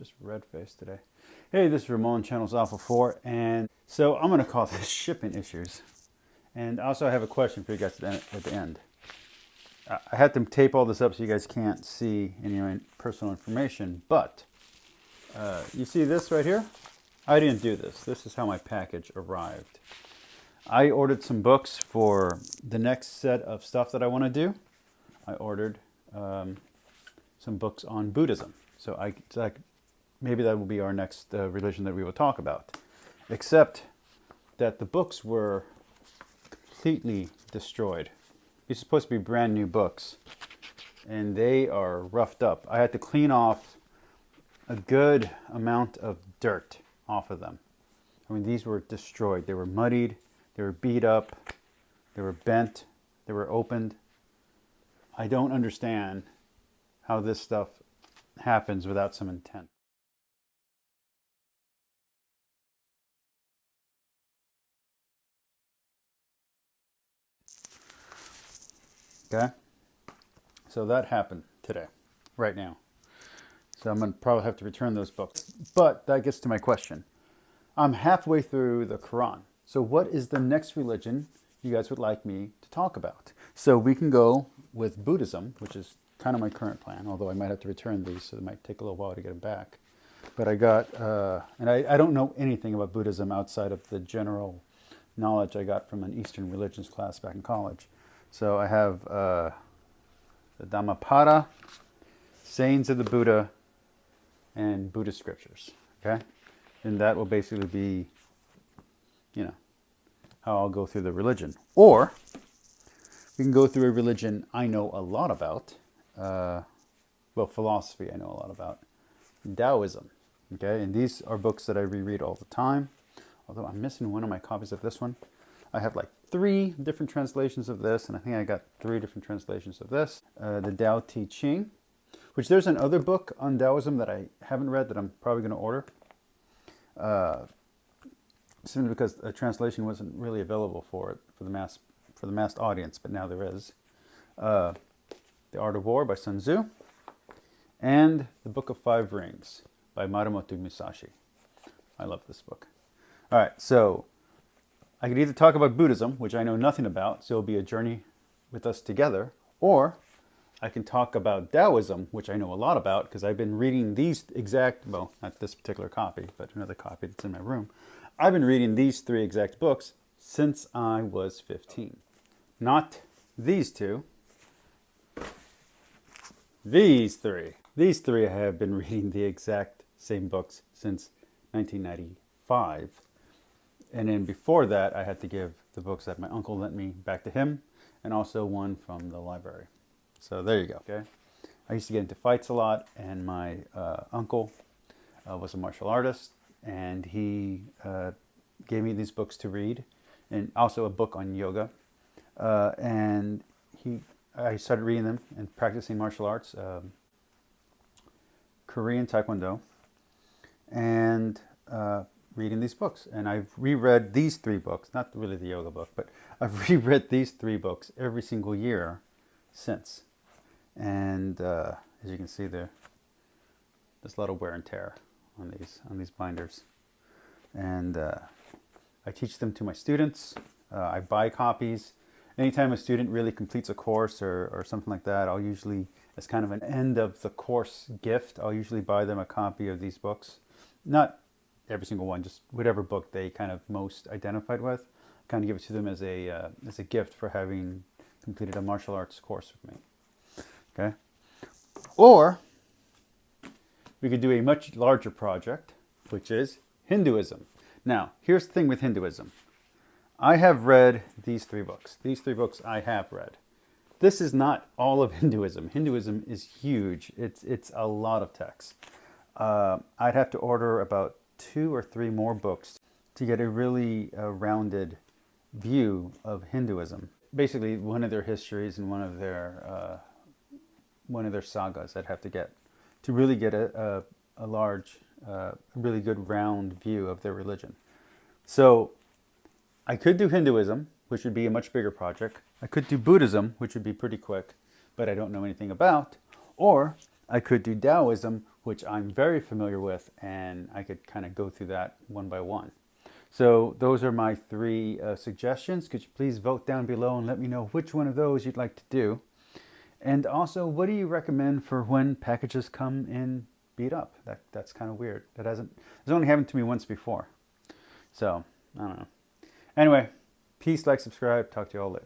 just red-faced today. Hey, this is Ramon, Channels Alpha 4, and so I'm going to call this shipping issues. And also I have a question for you guys at the end. I had to tape all this up so you guys can't see any personal information, but you see this right here? I didn't do this. This is how my package arrived. I ordered some books for the next set of stuff that I want to do. I ordered some books on Buddhism. So maybe that will be our next religion that we will talk about. Except that the books were completely destroyed. These are supposed to be brand new books, and they are roughed up. I had to clean off a good amount of dirt off of them. I mean, these were destroyed. They were muddied, they were beat up, they were bent, they were opened. I don't understand how this stuff happens without some intent. Okay, so that happened today, right now. So I'm going to probably have to return those books. But that gets to my question. I'm halfway through the Quran. So what is the next religion you guys would like me to talk about? So we can go with Buddhism, which is kind of my current plan, although I might have to return these, so it might take a little while to get them back. But I got, and I don't know anything about Buddhism outside of the general knowledge I got from an Eastern religions class back in college. So I have the Dhammapada, Sayings of the Buddha, and Buddhist scriptures, okay? And that will basically be, how I'll go through the religion. Or we can go through a religion I know a lot about, philosophy I know a lot about, Taoism, okay? And these are books that I reread all the time, although I'm missing one of my copies of this one. I have like 3 different translations of this, and I think I got 3 different translations of this. The Tao Te Ching, which there's another book on Taoism that I haven't read that I'm probably going to order. Simply because a translation wasn't really available for it for the mass audience, but now there is. The Art of War by Sun Tzu, and The Book of Five Rings by Muramoto Musashi. I love this book. All right, so I could either talk about Buddhism, which I know nothing about, so it'll be a journey with us together, or I can talk about Taoism, which I know a lot about because I've been reading these not this particular copy, but another copy that's in my room. I've been reading these 3 exact books since I was 15. Not these 2. These 3. These 3 I have been reading the exact same books since 1995. And then before that, I had to give the books that my uncle lent me back to him, and also one from the library. So there you go. Okay, I used to get into fights a lot, and my uncle was a martial artist, and he gave me these books to read, and also a book on yoga. And I started reading them and practicing martial arts, Korean Taekwondo, and reading these books. And I've reread these 3 books, not really the yoga book, but I've reread these 3 books every single year since. And as you can see there's a lot of wear and tear on these binders. And I teach them to my students. I buy copies. Anytime a student really completes a course or something like that, I'll usually, as kind of an end of the course gift, I'll usually buy them a copy of these books. Not every single one, just whatever book they kind of most identified with. Kind of give it to them as a gift for having completed a martial arts course with me. Okay? Or we could do a much larger project, which is Hinduism. Now, here's the thing with Hinduism. I have read these 3 books. These 3 books I have read. This is not all of Hinduism. Hinduism is huge. It's a lot of text. I'd have to order about 2 or 3 more books to get a really rounded view of Hinduism. Basically, one of their histories and one of their sagas I'd have to get to really get a large, really good round view of their religion. So I could do Hinduism, which would be a much bigger project. I could do Buddhism, which would be pretty quick, but I don't know anything about. Or I could do Taoism, which I'm very familiar with, and I could kind of go through that one by one. So those are my three suggestions. Could you please vote down below and let me know which one of those you'd like to do? And also, what do you recommend for when packages come in beat up? That's kind of weird. It's only happened to me once before. So, I don't know. Anyway, peace, like, subscribe. Talk to you all later.